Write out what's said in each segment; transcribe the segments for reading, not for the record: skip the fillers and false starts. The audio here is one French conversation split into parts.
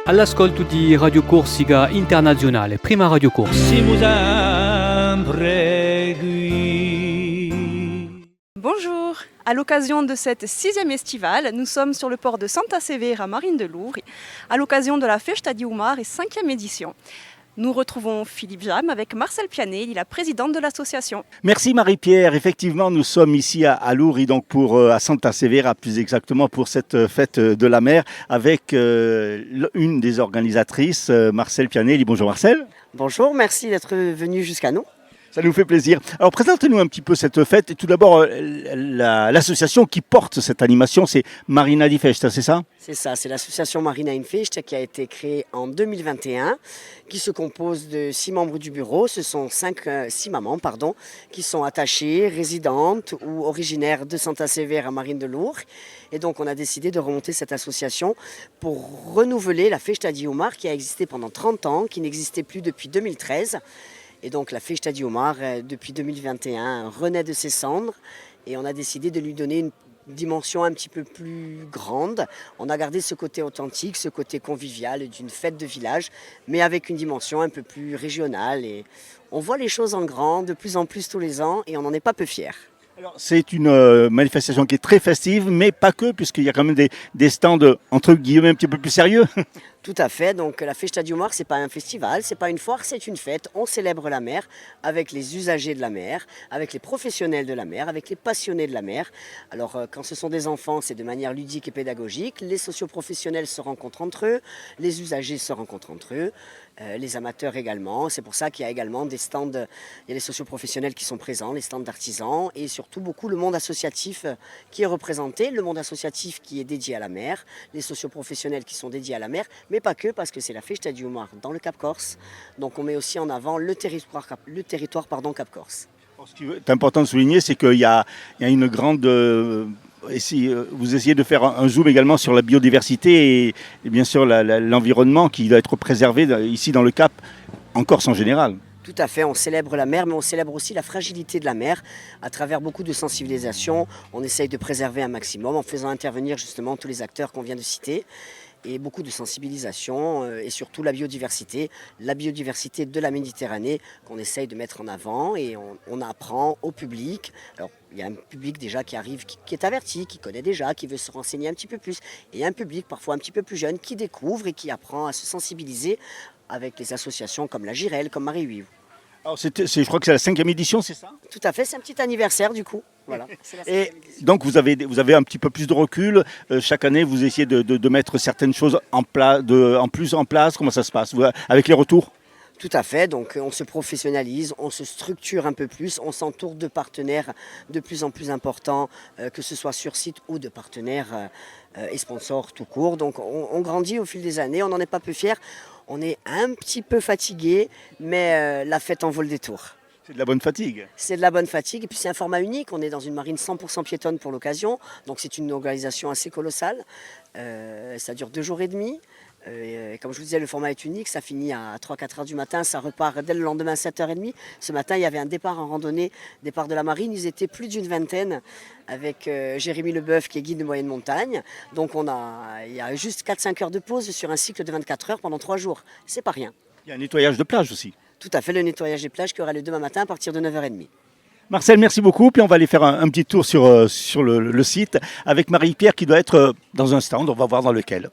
All'ascolto di Radio Corsica Internazionale, prima Radio Corsica. Bonjour, à l'occasion de cette 6e estivale, nous sommes sur le port de Santa Severa, Marine de Lourdes, à l'occasion de la Festa di Umar et 5e édition. Nous retrouvons Philippe Jam avec Marcel Pianet, il est la présidente de l'association. Merci Marie-Pierre. Effectivement, nous sommes ici à Lourdes, donc à Santa Severa, plus exactement pour cette fête de la mer, avec une des organisatrices, Marcel Pianet. Bonjour Marcel. Bonjour, merci d'être venu jusqu'à nous. Ça nous fait plaisir. Alors présentez-nous un petit peu cette fête. Et tout d'abord, l'association qui porte cette animation, c'est Marina di Festa, c'est ça? C'est ça, c'est l'association Marina in Festa qui a été créée en 2021, qui se compose de 6 membres du bureau. Ce sont 6 mamans qui sont attachées, résidentes ou originaires de Santa Severa, Marine de Lourdes. Et donc on a décidé de remonter cette association pour renouveler la Festa di Umar qui a existé pendant 30 ans, qui n'existait plus depuis 2013. Et donc la Festa di Umar, depuis 2021, renaît de ses cendres et on a décidé de lui donner une dimension un petit peu plus grande. On a gardé ce côté authentique, ce côté convivial d'une fête de village, mais avec une dimension un peu plus régionale. Et on voit les choses en grand de plus en plus tous les ans et on n'en est pas peu fiers. Alors, c'est une manifestation qui est très festive, mais pas que, puisqu'il y a quand même des stands, entre guillemets, un petit peu plus sérieux. Tout à fait, donc la Festa di Umar, c'est pas un festival, c'est pas une foire, c'est une fête. On célèbre la mer avec les usagers de la mer, avec les professionnels de la mer, avec les passionnés de la mer. Alors quand ce sont des enfants, c'est de manière ludique et pédagogique. Les socioprofessionnels se rencontrent entre eux, les usagers se rencontrent entre eux, les amateurs également. C'est pour ça qu'il y a également des stands, il y a les socioprofessionnels qui sont présents, les stands d'artisans et surtout beaucoup le monde associatif qui est représenté, le monde associatif qui est dédié à la mer, les socioprofessionnels qui sont dédiés à la mer, mais pas que, parce que c'est la Festa di Umar dans le Cap Corse. Donc on met aussi en avant le territoire Cap Corse. Ce qui est important de souligner, c'est qu'il y a une grande... vous essayez de faire un zoom également sur la biodiversité et bien sûr l'environnement qui doit être préservé ici dans le Cap, en Corse en général. Tout à fait, on célèbre la mer, mais on célèbre aussi la fragilité de la mer à travers beaucoup de sensibilisation. On essaye de préserver un maximum en faisant intervenir justement tous les acteurs qu'on vient de citer. Et beaucoup de sensibilisation et surtout la biodiversité de la Méditerranée qu'on essaye de mettre en avant et on apprend au public. Alors il y a un public déjà qui arrive, qui est averti, qui connaît déjà, qui veut se renseigner un petit peu plus. Et il y a un public parfois un petit peu plus jeune qui découvre et qui apprend à se sensibiliser avec les associations comme la Girelle, comme Marie-Huive. Alors je crois que c'est la 5e édition, c'est ça? Tout à fait, c'est un petit anniversaire du coup. Voilà. Et donc vous avez un petit peu plus de recul. Chaque année, vous essayez de mettre certaines choses en plus en place. Comment ça se passe avec les retours? Tout à fait, donc on se professionnalise, on se structure un peu plus, on s'entoure de partenaires de plus en plus importants, que ce soit sur site ou de partenaires et sponsors tout court. Donc on grandit au fil des années, on n'en est pas peu fiers. On est un petit peu fatigué, mais la fête en vaut le détour. C'est de la bonne fatigue. C'est de la bonne fatigue et puis c'est un format unique. On est dans une marine 100% piétonne pour l'occasion, donc c'est une organisation assez colossale. Ça dure 2 jours et demi. Comme je vous disais, le format est unique, ça finit à 3-4 heures du matin, ça repart dès le lendemain à 7h30. Ce matin, il y avait un départ en randonnée, départ de la marine, ils étaient plus d'une vingtaine avec Jérémy Leboeuf qui est guide de moyenne montagne. Donc il y a juste 4-5 heures de pause sur un cycle de 24 heures pendant 3 jours. C'est pas rien. Il y a un nettoyage de plage aussi. Tout à fait, le nettoyage des plages qui aura le demain matin à partir de 9h30. Marcel, merci beaucoup. Puis on va aller faire un petit tour sur le site avec Marie-Pierre qui doit être dans un stand, on va voir dans lequel.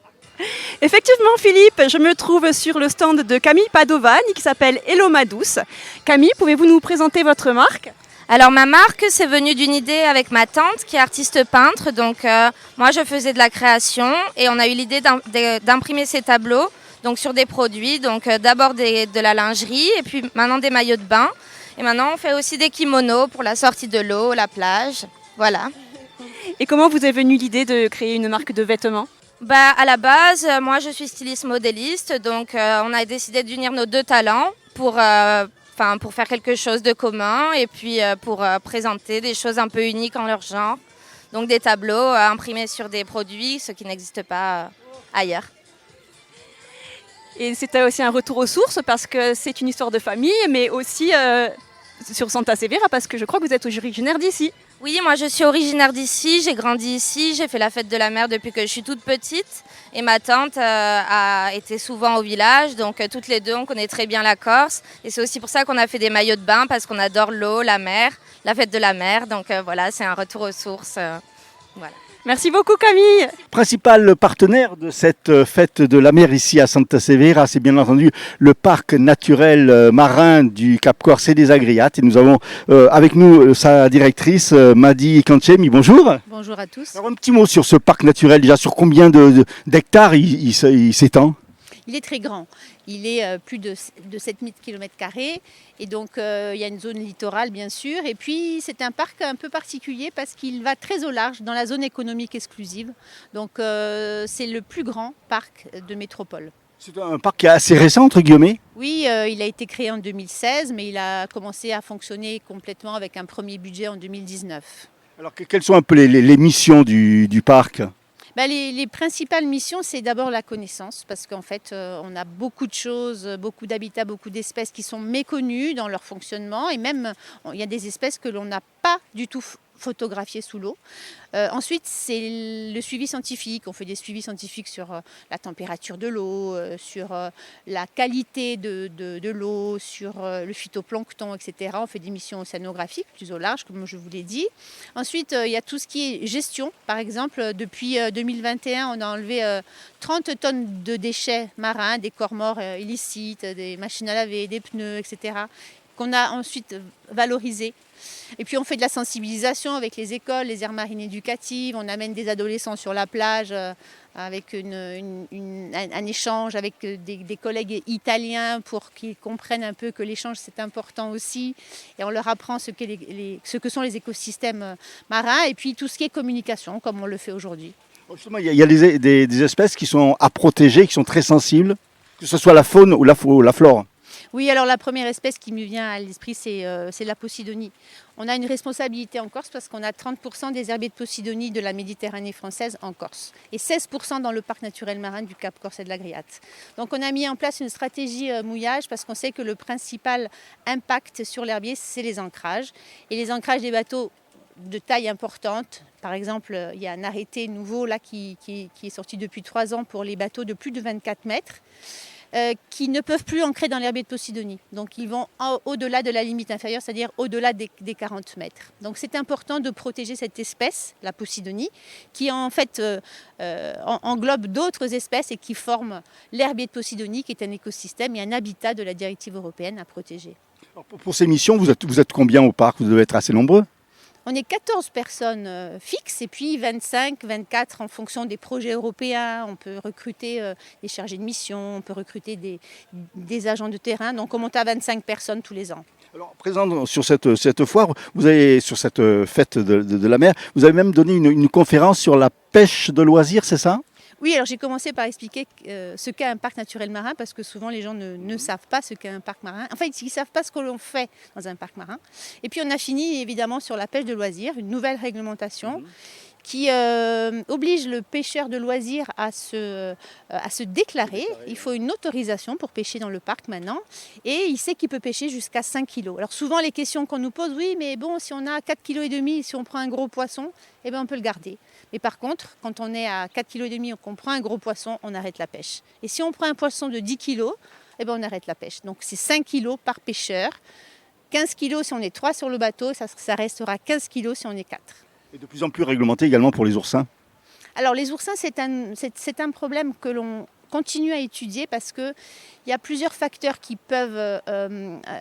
Effectivement Philippe, je me trouve sur le stand de Camille Padovani qui s'appelle Hello Ma Douce. Camille, pouvez-vous nous présenter votre marque ? Alors ma marque, c'est venu d'une idée avec ma tante qui est artiste peintre. Donc moi je faisais de la création et on a eu l'idée d'imprimer ces tableaux donc, sur des produits. Donc d'abord de la lingerie et puis maintenant des maillots de bain. Et maintenant on fait aussi des kimonos pour la sortie de l'eau, la plage. Voilà. Et comment vous est venue l'idée de créer une marque de vêtements ? À la base, moi je suis styliste modéliste, donc on a décidé d'unir nos 2 talents pour faire quelque chose de commun et puis pour présenter des choses un peu uniques en leur genre. Donc des tableaux imprimés sur des produits, ce qui n'existe pas ailleurs. Et c'était aussi un retour aux sources parce que c'est une histoire de famille, mais aussi sur Santa Severa parce que je crois que vous êtes originaire d'ici. Oui, moi je suis originaire d'ici, j'ai grandi ici, j'ai fait la fête de la mer depuis que je suis toute petite. Et ma tante a été souvent au village, donc toutes les deux on connaît très bien la Corse. Et c'est aussi pour ça qu'on a fait des maillots de bain, parce qu'on adore l'eau, la mer, la fête de la mer. Donc voilà, c'est un retour aux sources. Voilà. Merci beaucoup Camille. Principal partenaire de cette fête de la mer ici à Santa Severa, c'est bien entendu le parc naturel marin du Cap Corse et des Agriates. Et nous avons avec nous sa directrice Madi Cancemi. Bonjour. Bonjour à tous. Alors un petit mot sur ce parc naturel, déjà sur combien d'hectares il s'étend? Il est très grand. Il est plus de 7000 km² et donc il y a une zone littorale bien sûr. Et puis c'est un parc un peu particulier parce qu'il va très au large dans la zone économique exclusive. Donc c'est le plus grand parc de métropole. C'est un parc qui est assez récent entre guillemets. Oui, il a été créé en 2016 mais il a commencé à fonctionner complètement avec un premier budget en 2019. Alors quelles sont un peu les missions du parc? Les principales missions, c'est d'abord la connaissance, parce qu'en fait, on a beaucoup de choses, beaucoup d'habitats, beaucoup d'espèces qui sont méconnues dans leur fonctionnement, et même, il y a des espèces que l'on n'a pas du tout photographiées sous l'eau. Ensuite, c'est le suivi scientifique. On fait des suivis scientifiques sur la température de l'eau, sur la qualité de l'eau, sur le phytoplancton, etc. On fait des missions océanographiques, plus au large, comme je vous l'ai dit. Ensuite, il y a tout ce qui est gestion. Par exemple, depuis 2021, on a enlevé 30 tonnes de déchets marins, des corps morts illicites, des machines à laver, des pneus, etc., qu'on a ensuite valorisés. Et puis on fait de la sensibilisation avec les écoles, les aires marines éducatives, on amène des adolescents sur la plage avec un échange avec des collègues italiens pour qu'ils comprennent un peu que l'échange c'est important aussi. Et on leur apprend ce que sont les écosystèmes marins et puis tout ce qui est communication comme on le fait aujourd'hui. Justement, il y a des espèces qui sont à protéger, qui sont très sensibles, que ce soit la faune ou la flore. Oui, alors la première espèce qui me vient à l'esprit, c'est la Posidonie. On a une responsabilité en Corse parce qu'on a 30% des herbiers de Posidonie de la Méditerranée française en Corse et 16% dans le parc naturel marin du Cap Corse et de l'Agriate. Donc on a mis en place une stratégie mouillage parce qu'on sait que le principal impact sur l'herbier, c'est les ancrages. Et les ancrages des bateaux de taille importante, par exemple, il y a un arrêté nouveau là, qui est sorti depuis 3 ans pour les bateaux de plus de 24 mètres. Qui ne peuvent plus ancrer dans l'herbier de Posidonie. Donc ils vont au-delà de la limite inférieure, c'est-à-dire au-delà des 40 mètres. Donc c'est important de protéger cette espèce, la Posidonie, qui en fait englobe d'autres espèces et qui forme l'herbier de Posidonie, qui est un écosystème et un habitat de la directive européenne à protéger. Alors pour ces missions, vous êtes combien au parc? Vous devez être assez nombreux. On est 14 personnes fixes et puis 25, 24 en fonction des projets européens. On peut recruter des chargés de mission, on peut recruter des agents de terrain. Donc on monte à 25 personnes tous les ans. Alors, présent sur cette foire, vous avez, sur cette fête de la mer, vous avez même donné une conférence sur la pêche de loisirs, c'est ça ? Oui, alors j'ai commencé par expliquer ce qu'est un parc naturel marin parce que souvent les gens ne savent pas ce qu'est un parc marin. En fait, ils ne savent pas ce que l'on fait dans un parc marin. Et puis on a fini évidemment sur la pêche de loisirs, une nouvelle réglementation qui oblige le pêcheur de loisirs à se déclarer. Il faut une autorisation pour pêcher dans le parc maintenant. Et il sait qu'il peut pêcher jusqu'à 5 kilos. Alors souvent les questions qu'on nous pose, oui, mais bon, si on a 4,5 kg, si on prend un gros poisson, eh bien, on peut le garder. Mais par contre, quand on est à 4,5 kg et qu'on prend un gros poisson, on arrête la pêche. Et si on prend un poisson de 10 kg, eh bien, on arrête la pêche. Donc c'est 5 kg par pêcheur. 15 kg si on est 3 sur le bateau, ça restera 15 kg si on est 4. Et de plus en plus réglementé également pour les oursins. Alors les oursins, c'est un problème que l'on continue à étudier parce qu'il y a plusieurs facteurs qui peuvent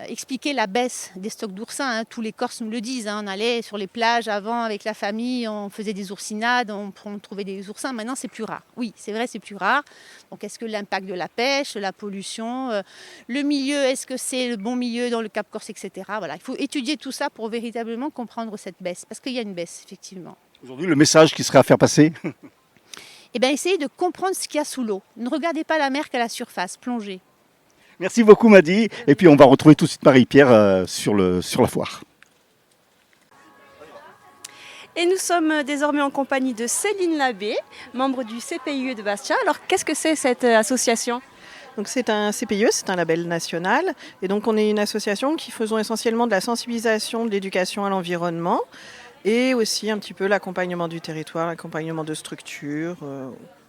expliquer la baisse des stocks d'oursins. Tous les Corses nous le disent. On allait sur les plages avant avec la famille, on faisait des oursinades, on trouvait des oursins. Maintenant, c'est plus rare. Oui, c'est vrai, c'est plus rare. Donc, est-ce que l'impact de la pêche, la pollution, le milieu, est-ce que c'est le bon milieu dans le Cap Corse, etc. Voilà, il faut étudier tout ça pour véritablement comprendre cette baisse. Parce qu'il y a une baisse, effectivement. Aujourd'hui, le message qui serait à faire passer Eh bien, essayez de comprendre ce qu'il y a sous l'eau. Ne regardez pas la mer qu'à la surface, plongez. Merci beaucoup Madi. Et puis on va retrouver tout de suite Marie-Pierre sur la foire. Et nous sommes désormais en compagnie de Céline Labbé, membre du CPIE de Bastia. Alors qu'est-ce que c'est cette association ? Donc c'est un CPIE, c'est un label national. Et donc on est une association qui faisons essentiellement de la sensibilisation, de l'éducation à l'environnement. et aussi un petit peu l'accompagnement du territoire, l'accompagnement de structures.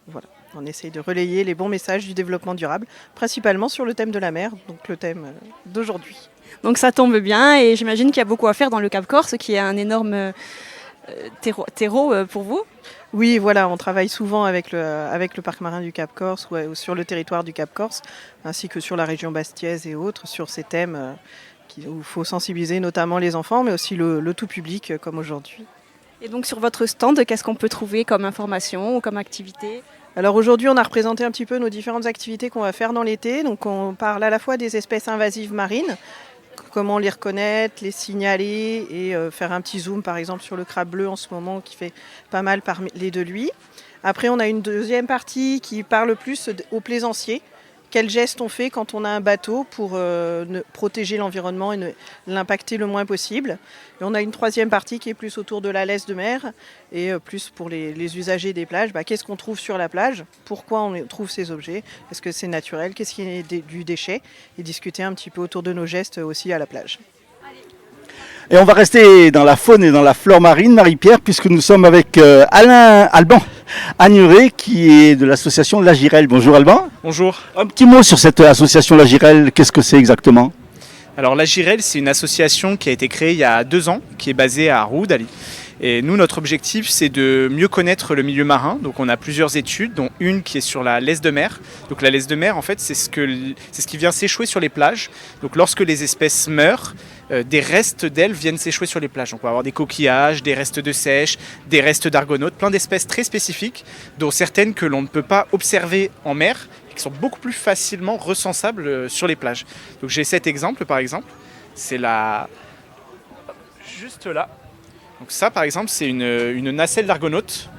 Voilà. On essaye de relayer les bons messages du développement durable, principalement sur le thème de la mer, donc le thème d'aujourd'hui. Donc ça tombe bien et j'imagine qu'il y a beaucoup à faire dans le Cap Corse, qui est un énorme terreau pour vous. Oui, voilà, on travaille souvent avec le parc marin du Cap Corse ou sur le territoire du Cap Corse, ainsi que sur la région bastiaise et autres, sur ces thèmes où il faut sensibiliser notamment les enfants, mais aussi le tout public comme aujourd'hui. Et donc sur votre stand, qu'est-ce qu'on peut trouver comme information ou comme activité ? Alors aujourd'hui, on a représenté un petit peu nos différentes activités qu'on va faire dans l'été. Donc on parle à la fois des espèces invasives marines, comment les reconnaître, les signaler et faire un petit zoom par exemple sur le crabe bleu en ce moment qui fait pas mal parler de lui. Après, on a une deuxième partie qui parle plus aux plaisanciers. Quels gestes on fait quand on a un bateau pour protéger l'environnement et l'impacter le moins possible. Et on a une troisième partie qui est plus autour de la laisse de mer et plus pour les usagers des plages. Qu'est-ce qu'on trouve sur la plage ? Pourquoi on trouve ces objets ? Est-ce que c'est naturel ? Qu'est-ce qui est du déchet ? Et discuter un petit peu autour de nos gestes aussi à la plage. Et on va rester dans la faune et dans la flore marine, Marie-Pierre, puisque nous sommes avec Alban Agnuret, qui est de l'association La Girelle. Bonjour Alban. Bonjour. Un petit mot sur cette association La Girelle, qu'est-ce que c'est exactement ? Alors La Girelle, c'est une association qui a été créée il y a 2 ans, qui est basée à Rouda. Et nous, notre objectif, c'est de mieux connaître le milieu marin. Donc on a plusieurs études, dont une qui est sur la laisse de mer. Donc la laisse de mer, en fait, c'est ce qui vient s'échouer sur les plages. Donc lorsque les espèces meurent, des restes d'elles viennent s'échouer sur les plages. Donc on va avoir des coquillages, des restes de sèche, des restes d'argonautes, plein d'espèces très spécifiques, dont certaines que l'on ne peut pas observer en mer, et qui sont beaucoup plus facilement recensables sur les plages. Donc j'ai cet exemple, par exemple, c'est juste là. Donc ça, par exemple, c'est une nacelle d'argonaute.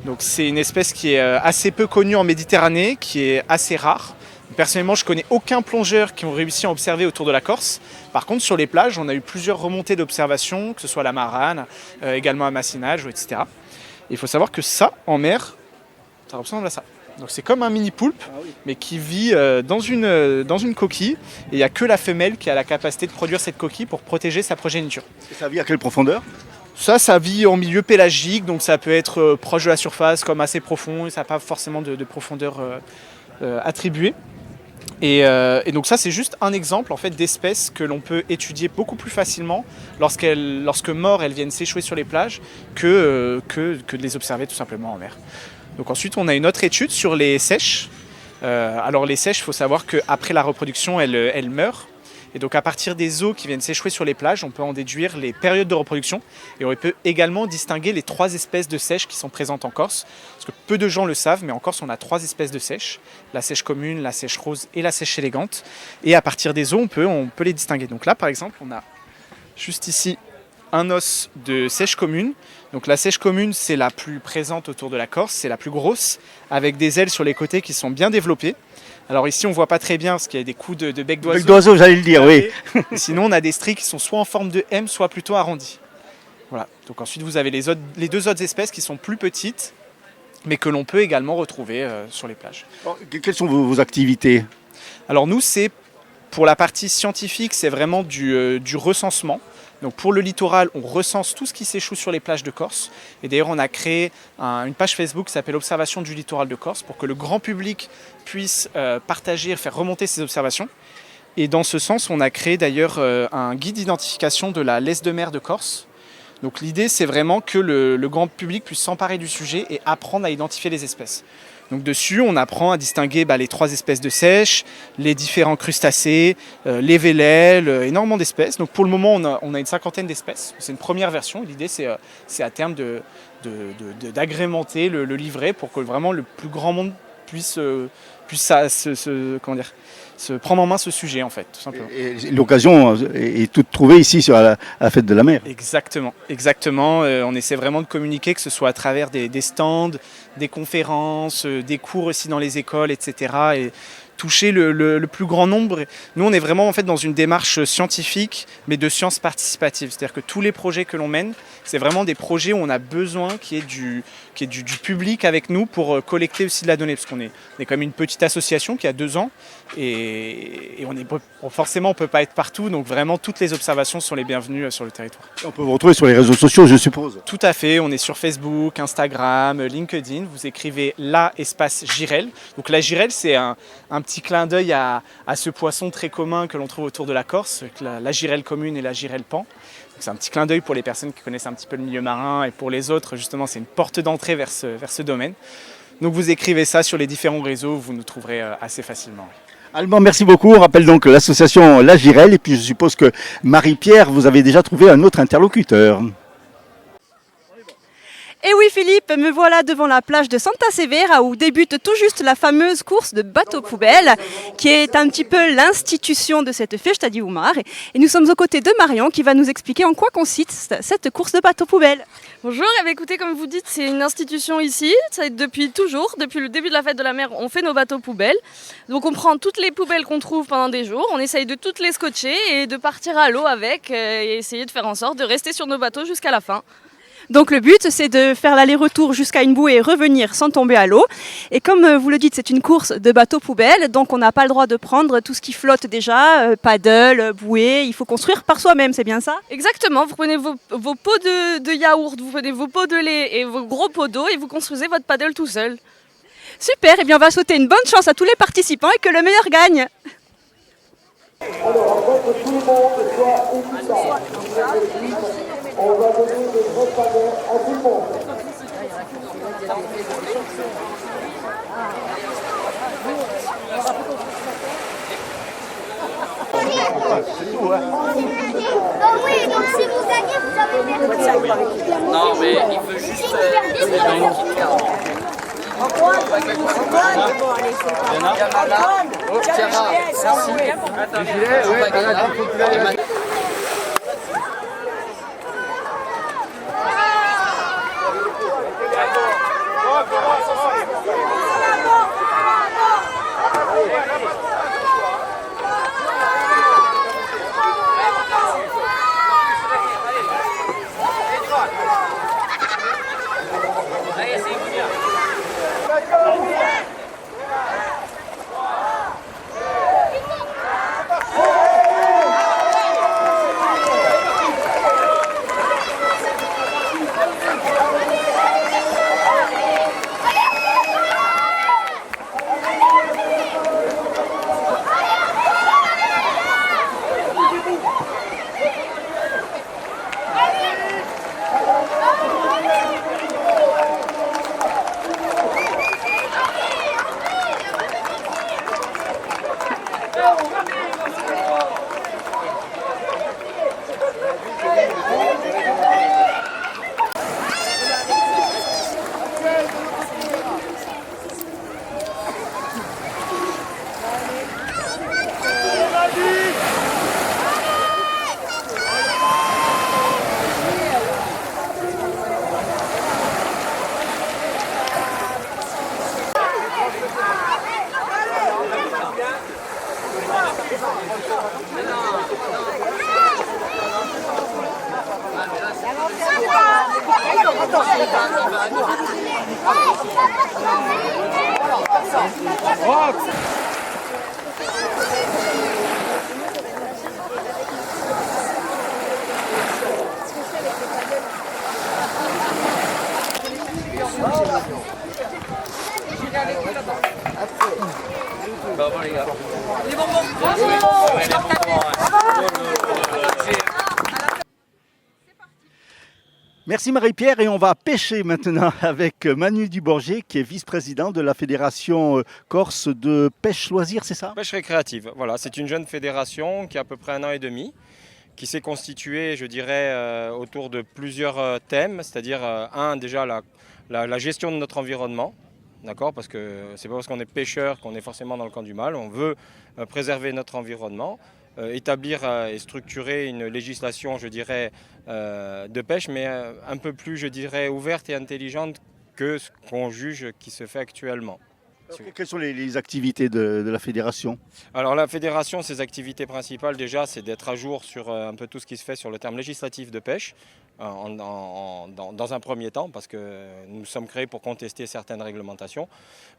Donc c'est une espèce qui est assez peu connue en Méditerranée, qui est assez rare. Personnellement, je ne connais aucun plongeur qui ont réussi à observer autour de la Corse. Par contre, sur les plages, on a eu plusieurs remontées d'observation, que ce soit à la Marane, également à Massinage, etc. Et il faut savoir que ça, en mer, ça ressemble à ça. Donc c'est comme un mini poulpe, mais qui vit dans une coquille. Et il n'y a que la femelle qui a la capacité de produire cette coquille pour protéger sa progéniture. Et ça vit à quelle profondeur ? Ça vit en milieu pélagique, donc ça peut être proche de la surface, comme assez profond, et ça n'a pas forcément de profondeur attribuée. Et donc ça, c'est juste un exemple en fait, d'espèces que l'on peut étudier beaucoup plus facilement lorsque morts, elles viennent s'échouer sur les plages que de les observer tout simplement en mer. Donc ensuite, on a une autre étude sur les seiches. Alors les seiches, il faut savoir qu'après la reproduction, elles meurent. Et donc à partir des os qui viennent s'échouer sur les plages, on peut en déduire les périodes de reproduction. Et on peut également distinguer les 3 espèces de seiches qui sont présentes en Corse. Parce que peu de gens le savent, mais en Corse, on a 3 espèces de seiches. La seiche commune, la seiche rose et la seiche élégante. Et à partir des os, on peut les distinguer. Donc là, par exemple, on a juste ici un os de seiche commune. Donc la seiche commune, c'est la plus présente autour de la Corse, c'est la plus grosse, avec des ailes sur les côtés qui sont bien développées. Alors ici, on ne voit pas très bien parce qu'il y a des coups de bec d'oiseau. Bec d'oiseau, j'allais le dire, oui. Sinon, on a des stries qui sont soit en forme de M, soit plutôt arrondies. Voilà. Donc ensuite, vous avez les 2 autres espèces qui sont plus petites, mais que l'on peut également retrouver sur les plages. Quelles sont vos activités ? Alors nous, pour la partie scientifique, c'est vraiment du recensement. Donc pour le littoral, on recense tout ce qui s'échoue sur les plages de Corse. Et d'ailleurs, on a créé une page Facebook qui s'appelle Observation du littoral de Corse pour que le grand public puisse partager et faire remonter ses observations. Et dans ce sens, on a créé d'ailleurs un guide d'identification de la laisse de mer de Corse. Donc l'idée, c'est vraiment que le grand public puisse s'emparer du sujet et apprendre à identifier les espèces. Donc dessus, on apprend à distinguer les 3 espèces de seiches, les différents crustacés, les vélèles, énormément d'espèces. Donc pour le moment, on a une 50aine d'espèces. C'est une première version. L'idée, c'est à terme d'agrémenter le livret pour que vraiment le plus grand monde puisse se prendre en main ce sujet, en fait, tout simplement. Et l'occasion est toute trouvée ici sur la fête de la mer. Exactement. On essaie vraiment de communiquer, que ce soit à travers des stands, des conférences, des cours aussi dans les écoles, etc. Et toucher le plus grand nombre. Nous, on est vraiment en fait dans une démarche scientifique, mais de science participative. C'est-à-dire que tous les projets que l'on mène, c'est vraiment des projets où on a besoin qu'il y ait du public avec nous pour collecter aussi de la donnée. Parce qu'on est quand même une petite association qui a 2 ans et forcément on ne peut pas être partout. Donc vraiment toutes les observations sont les bienvenues sur le territoire. On peut vous retrouver sur les réseaux sociaux, je suppose. Tout à fait, on est sur Facebook, Instagram, LinkedIn. Vous écrivez la espace girelle. Donc la girelle, c'est un petit clin d'œil à ce poisson très commun que l'on trouve autour de la Corse, la girelle commune et la girelle pan. C'est un petit clin d'œil pour les personnes qui connaissent un petit peu le milieu marin et pour les autres, justement, c'est une porte d'entrée vers ce domaine. Donc vous écrivez ça sur les différents réseaux, vous nous trouverez assez facilement. Alban, merci beaucoup. On rappelle donc l'association La Girelle et puis je suppose que Marie-Pierre, vous avez déjà trouvé un autre interlocuteur. Et oui Philippe, me voilà devant la plage de Santa Severa où débute tout juste la fameuse course de bateaux poubelles qui est un petit peu l'institution de cette Festa di Umar. Et nous sommes aux côtés de Marion qui va nous expliquer en quoi consiste cette course de bateaux poubelles. Bonjour, eh bien, écoutez, comme vous dites, c'est une institution ici. Ça depuis toujours, depuis le début de la fête de la mer, on fait nos bateaux poubelles. Donc on prend toutes les poubelles qu'on trouve pendant des jours, on essaye de toutes les scotcher et de partir à l'eau avec et essayer de faire en sorte de rester sur nos bateaux jusqu'à la fin. Donc le but, c'est de faire l'aller-retour jusqu'à une bouée et revenir sans tomber à l'eau. Et comme vous le dites, c'est une course de bateaux poubelles, donc on n'a pas le droit de prendre tout ce qui flotte déjà, paddle, bouée, il faut construire par soi-même, c'est bien ça? Exactement, vous prenez vos pots de yaourt, vous prenez vos pots de lait et vos gros pots d'eau et vous construisez votre paddle tout seul. Super, et bien on va souhaiter une bonne chance à tous les participants et que le meilleur gagne. Alors, avant que tout le monde soit équitable, on va donner des vrais paddles à tout le monde. Oui, donc si vous gagnez, vous avez perdu. Non, mais il veut juste dans une petite carte. Bravo les gars. Les bonbons. Merci Marie-Pierre et on va pêcher maintenant avec Manu Duborger qui est vice-président de la Fédération Corse de pêche loisirs, c'est ça? Pêche récréative, voilà, c'est une jeune fédération qui a à peu près 1 an et demi, qui s'est constituée, je dirais, autour de plusieurs thèmes, c'est-à-dire, déjà la gestion de notre environnement, d'accord, parce que c'est pas parce qu'on est pêcheur qu'on est forcément dans le camp du mal, on veut préserver notre environnement, établir et structurer une législation, je dirais, de pêche, mais un peu plus, je dirais, ouverte et intelligente que ce qu'on juge qui se fait actuellement. Quelles sont les activités de la fédération? Alors la fédération, ses activités principales déjà, c'est d'être à jour sur un peu tout ce qui se fait sur le terme législatif de pêche, dans un premier temps, parce que nous sommes créés pour contester certaines réglementations.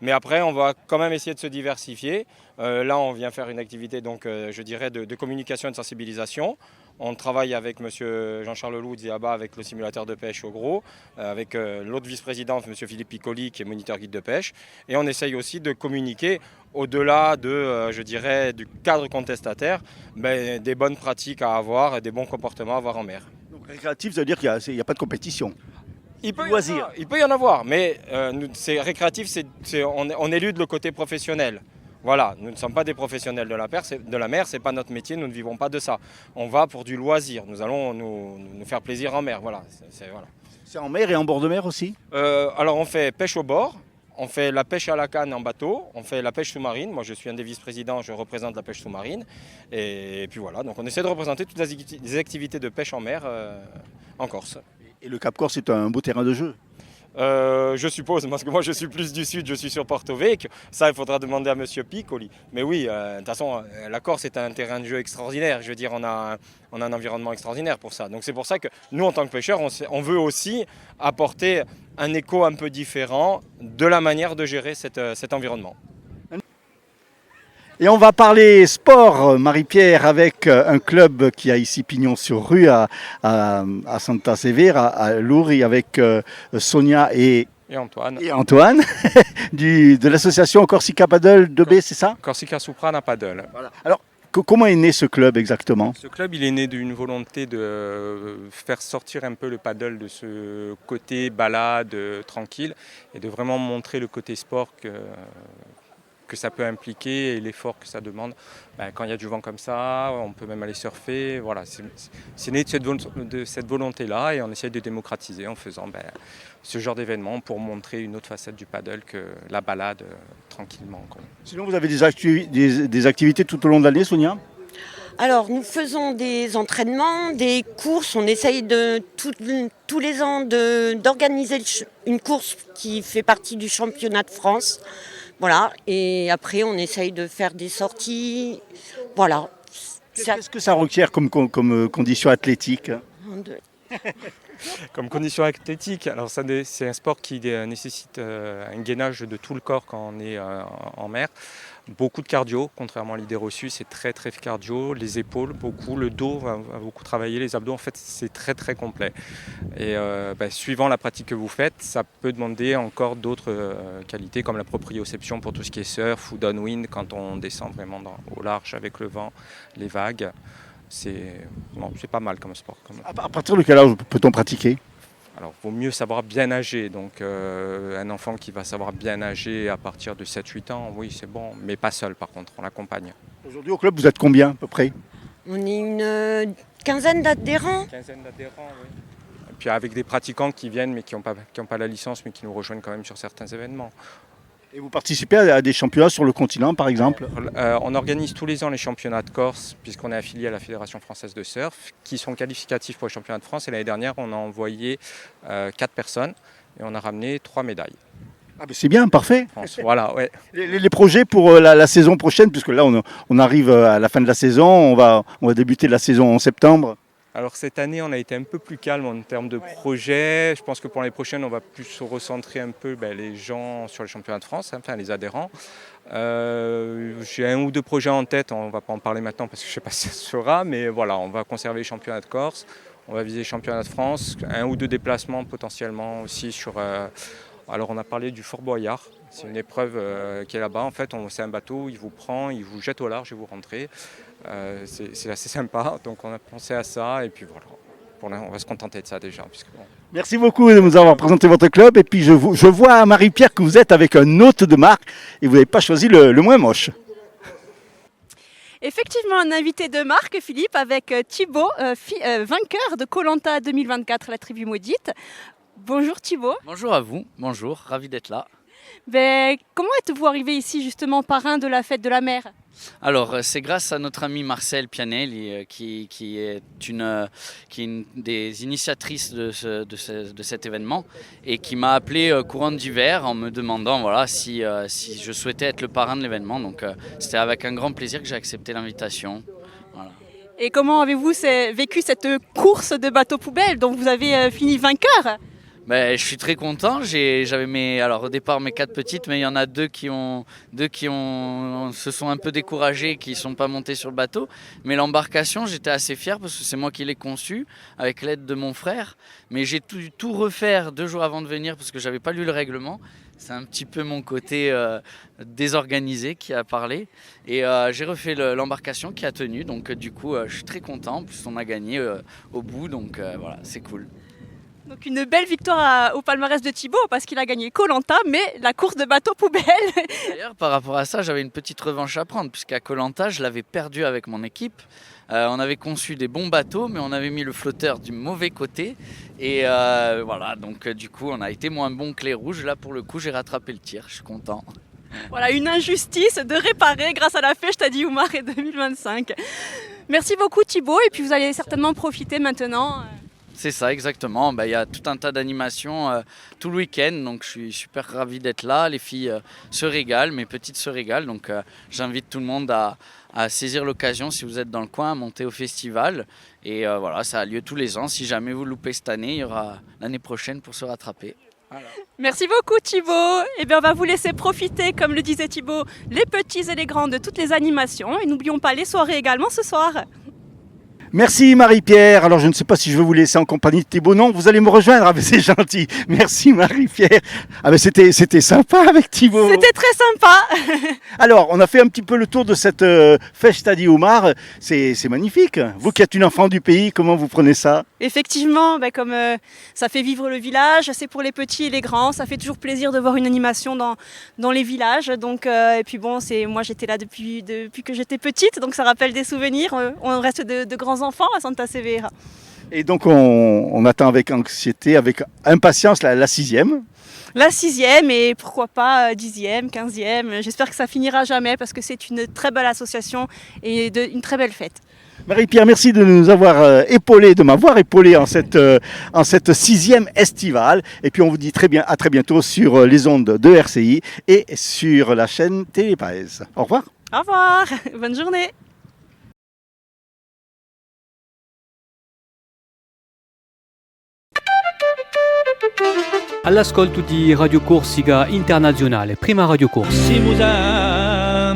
Mais après, on va quand même essayer de se diversifier. Là, on vient faire une activité, donc, je dirais, de communication et de sensibilisation. On travaille avec M. Jean-Charles Loudz avec le simulateur de pêche au gros, avec l'autre vice-président, M. Philippe Piccoli, qui est moniteur guide de pêche. Et on essaye aussi de communiquer au-delà je dirais, du cadre contestataire, des bonnes pratiques à avoir et des bons comportements à avoir en mer. Donc récréatif, ça veut dire qu'il n'y a pas de compétition. Il peut y en avoir, mais c'est récréatif, on élude le côté professionnel. Voilà, nous ne sommes pas des professionnels de la mer, c'est pas notre métier, nous ne vivons pas de ça. On va pour du loisir, nous allons nous faire plaisir en mer, voilà. C'est en mer et en bord de mer aussi? Alors on fait pêche au bord, on fait la pêche à la canne en bateau, on fait la pêche sous-marine. Moi je suis un des vice-présidents, je représente la pêche sous-marine. Et puis voilà, donc on essaie de représenter toutes les activités de pêche en mer en Corse. Et le Cap Corse est un beau terrain de jeu? Je suppose, parce que moi je suis plus du sud, je suis sur Porto Vecchio. Ça, il faudra demander à M. Piccoli. Mais oui, de toute façon, la Corse est un terrain de jeu extraordinaire. Je veux dire, on a un environnement extraordinaire pour ça. Donc c'est pour ça que nous, en tant que pêcheurs, on veut aussi apporter un écho un peu différent de la manière de gérer cet environnement. Et on va parler sport, Marie-Pierre, avec un club qui a ici pignon sur rue à Santa Severa, à Lourdes, avec Sonia et Antoine de l'association Corsica Paddle 2B, c'est ça? Corsica Suprana Paddle. Voilà. Alors, comment est né ce club exactement? Ce club, il est né d'une volonté de faire sortir un peu le paddle de ce côté balade tranquille et de vraiment montrer le côté sport que ça peut impliquer et l'effort que ça demande. Quand il y a du vent comme ça, on peut même aller surfer. Voilà, c'est né de cette volonté-là et on essaye de démocratiser en faisant ce genre d'événement pour montrer une autre facette du paddle que la balade tranquillement. Sinon, vous avez des activités tout au long de l'année, Sonia? Alors, nous faisons des entraînements, des courses. On essaye tous les ans d'organiser une course qui fait partie du championnat de France. Voilà, et après on essaye de faire des sorties, voilà. Qu'est-ce que ça requiert comme condition athlétique? Comme condition athlétique, alors c'est un sport qui nécessite un gainage de tout le corps quand on est en mer. Beaucoup de cardio, contrairement à l'idée reçue, c'est très très cardio, les épaules beaucoup, le dos va beaucoup travailler, les abdos, en fait c'est très très complet. Et suivant la pratique que vous faites, ça peut demander encore d'autres qualités comme la proprioception pour tout ce qui est surf ou downwind quand on descend vraiment au large avec le vent, les vagues. C'est pas mal comme sport. À partir de quel âge peut-on pratiquer? Alors, il vaut mieux savoir bien nager. Donc, un enfant qui va savoir bien nager à partir de 7-8 ans, oui, c'est bon. Mais pas seul, par contre, on l'accompagne. Aujourd'hui, au club, vous êtes combien, à peu près? On est une quinzaine d'adhérents. Oui. Et puis, avec des pratiquants qui viennent, mais qui n'ont pas la licence, mais qui nous rejoignent quand même sur certains événements. Et vous participez à des championnats sur le continent, par exemple? On organise tous les ans les championnats de Corse, puisqu'on est affilié à la Fédération française de surf, qui sont qualificatifs pour les championnats de France. Et l'année dernière, on a envoyé 4 personnes et on a ramené 3 médailles. Ah ben c'est bien, parfait. Voilà, ouais. Les projets pour la saison prochaine, puisque là, on arrive à la fin de la saison, on va débuter la saison en septembre. Alors cette année, on a été un peu plus calme en termes de projets. Je pense que pour l'année prochaine, on va plus se recentrer un peu les gens sur les championnats de France, enfin les adhérents. J'ai 1 ou 2 projets en tête, on ne va pas en parler maintenant parce que je ne sais pas si ça se fera, mais voilà, on va conserver les championnats de Corse, on va viser les championnats de France, 1 ou 2 déplacements potentiellement aussi sur... Alors on a parlé du Fort Boyard, c'est une épreuve qui est là-bas. En fait, c'est un bateau, il vous prend, il vous jette au large et vous rentrez. C'est assez sympa, donc on a pensé à ça et puis voilà. Pour là, on va se contenter de ça déjà. Merci beaucoup de nous avoir présenté votre club. Et puis je vois à Marie-Pierre que vous êtes avec un hôte de marque et vous n'avez pas choisi le moins moche. Effectivement, un invité de marque, Philippe, avec Thibaut, vainqueur de Koh-Lanta 2024, la tribu maudite. Bonjour Thibaut. Bonjour à vous, bonjour, ravi d'être là. Comment êtes-vous arrivé ici justement parrain de la fête de la mer? Alors, c'est grâce à notre ami Marcel Pianelli, qui est une des initiatrices de cet événement et qui m'a appelé courant d'hiver en me demandant si je souhaitais être le parrain de l'événement. Donc, c'était avec un grand plaisir que j'ai accepté l'invitation. Voilà. Et comment avez-vous vécu cette course de bateaux poubelles dont vous avez fini vainqueur? Je suis très content. J'avais au départ mes 4 petites, mais il y en a deux qui se sont un peu découragées, qui ne sont pas montées sur le bateau. Mais l'embarcation, j'étais assez fier parce que c'est moi qui l'ai conçue avec l'aide de mon frère. Mais j'ai tout refaire 2 jours avant de venir parce que j'avais pas lu le règlement. C'est un petit peu mon côté désorganisé qui a parlé. Et j'ai refait l'embarcation qui a tenu. Donc du coup, je suis très content. En plus, on a gagné au bout. Donc voilà, c'est cool. Donc une belle victoire au palmarès de Thibaut parce qu'il a gagné Koh-Lanta, mais la course de bateau poubelle. D'ailleurs, par rapport à ça, j'avais une petite revanche à prendre puisqu'à Koh-Lanta, je l'avais perdu avec mon équipe. On avait conçu des bons bateaux, mais on avait mis le flotteur du mauvais côté. Et voilà, donc du coup, on a été moins bon que les rouges. Là, pour le coup, j'ai rattrapé le tir. Je suis content. Voilà, une injustice de réparer grâce à la Festa di Umare 2025. Merci beaucoup Thibaut, et puis vous allez certainement profiter maintenant. C'est ça, exactement. Il y a tout un tas d'animations tout le week-end, donc je suis super ravi d'être là. Les filles se régalent, mes petites se régalent, donc j'invite tout le monde à saisir l'occasion, si vous êtes dans le coin, à monter au festival. Et voilà, ça a lieu tous les ans. Si jamais vous loupez cette année, il y aura l'année prochaine pour se rattraper. Voilà. Merci beaucoup Thibaut. Eh bien, on va vous laisser profiter, comme le disait Thibaut, les petits et les grands de toutes les animations. Et n'oublions pas les soirées également ce soir. Merci Marie-Pierre. Alors je ne sais pas si je vais vous laisser en compagnie de Thibaut. Non, vous allez me rejoindre. Ah mais c'est gentil. Merci Marie-Pierre. Ah mais c'était sympa avec Thibaut. C'était très sympa. Alors on a fait un petit peu le tour de cette Festa di Umare. C'est magnifique. Vous qui êtes une enfant du pays, comment vous prenez ça? Effectivement, comme ça fait vivre le village, c'est pour les petits et les grands. Ça fait toujours plaisir de voir une animation dans les villages. Donc, et puis bon, moi j'étais là depuis que j'étais petite, donc ça rappelle des souvenirs. On reste de grands enfants à Santa Severa. Et donc on attend avec anxiété, avec impatience la 6e. La 6e et pourquoi pas 10e, 15e. J'espère que ça finira jamais parce que c'est une très belle association et une très belle fête. Marie-Pierre, merci de nous avoir épaulé, de m'avoir épaulé en cette 6e estivale. Et puis on vous dit à très bientôt sur les ondes de RCI et sur la chaîne Télépaez. Au revoir. Au revoir, bonne journée. All'ascolto di Radio Corsica Internazionale, prima Radio Corsica.